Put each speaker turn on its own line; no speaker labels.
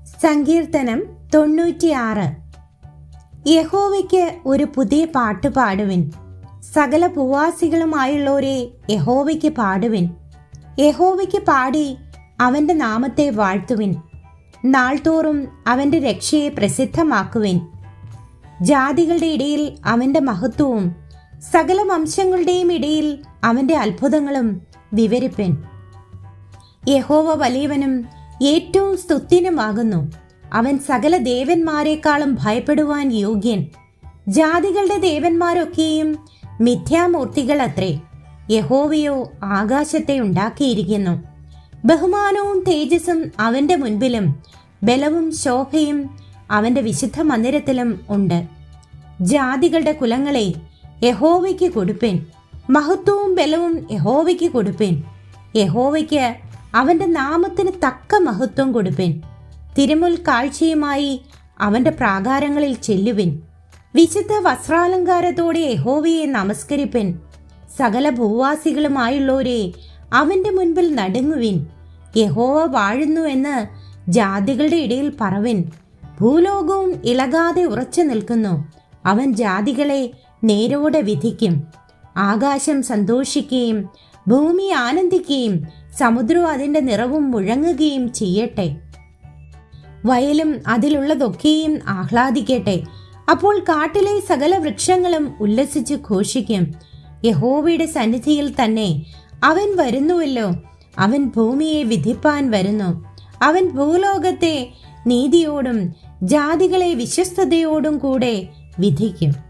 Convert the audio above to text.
സങ്കീർത്തനം 96. യഹോവയ്ക്ക് ഒരു പുതിയ പാട്ട് പാടുവിൻ. സകല ഭൂവാസികളുമായുള്ളവരെ യഹോവയ്ക്ക് പാടുവിൻ. യഹോവയ്ക്ക് പാടി അവന്റെ നാമത്തെ വാഴ്ത്തുവിൻ. നാൾതോറും അവന്റെ രക്ഷയെ പ്രസിദ്ധമാക്കുവിൻ. ജാതികളുടെ ഇടയിൽ അവന്റെ മഹത്വവും സകല വംശങ്ങളുടെയും ഇടയിൽ അവന്റെ അത്ഭുതങ്ങളും വിവരിപ്പിൻ. യഹോവ വലിയവനും ഏറ്റവും സ്തുത്യനുമാകുന്നു. അവൻ സകല ദേവന്മാരെക്കാളും ഭയപ്പെടുവാൻ യോഗ്യൻ. ജാതികളുടെ ദേവന്മാരൊക്കെയും മിഥ്യാമൂർത്തികൾ അത്രേ. യഹോവയോ ആകാശത്തെ ഉണ്ടാക്കിയിരിക്കുന്നു. ബഹുമാനവും തേജസ്സും അവന്റെ മുൻപിലും ബലവും ശോഭയും അവന്റെ വിശുദ്ധ മന്ദിരത്തിലും ഉണ്ട്. ജാതികളുടെ കുലങ്ങളെ യഹോവയ്ക്ക് കൊടുപ്പിൻ. മഹത്വവും ബലവും യഹോവയ്ക്ക് കൊടുപ്പിൻ. യഹോവയ്ക്ക് അവന്റെ നാമത്തിന് തക്ക മഹത്വം കൊടുപ്പിൻ. തിരുമുൽ കാഴ്ചയുമായി അവന്റെ പ്രാകാരങ്ങളിൽ ചെല്ലുവിൻ. വിശുദ്ധ വസ്ത്രാലങ്കാരത്തോടെ യഹോവയെ നമസ്കരിപ്പിൻ. സകല ഭൂവാസികളുമായുള്ളവരെ അവന്റെ മുൻപിൽ നടുങ്ങുവിൻ. യഹോവ വാഴുന്നു എന്ന് ജാതികളുടെ ഇടയിൽ പറവിൻ. ഭൂലോകവും ഇളകാതെ ഉറച്ചു നിൽക്കുന്നു. അവൻ ജാതികളെ നേരോടെ വിധിക്കും. ആകാശം സന്തോഷിക്കുകയും ഭൂമി ആനന്ദിക്കുകയും സമുദ്രവും അതിന്റെ നിറവും മുഴങ്ങുകയും ചെയ്യട്ടെ. വയലും അതിലുള്ളതൊക്കെയും ആഹ്ലാദിക്കട്ടെ. അപ്പോൾ കാട്ടിലെ സകല വൃക്ഷങ്ങളും ഉല്ലസിച്ച് ഘോഷിക്കും. യഹോവയുടെ സന്നിധിയിൽ തന്നെ അവൻ വരുന്നുവല്ലോ. അവൻ ഭൂമിയെ വിധിപ്പാൻ വരുന്നു. അവൻ ഭൂലോകത്തെ നീതിയോടും ജാതികളെ വിശ്വസ്തയോടും കൂടെ വിധിക്കും.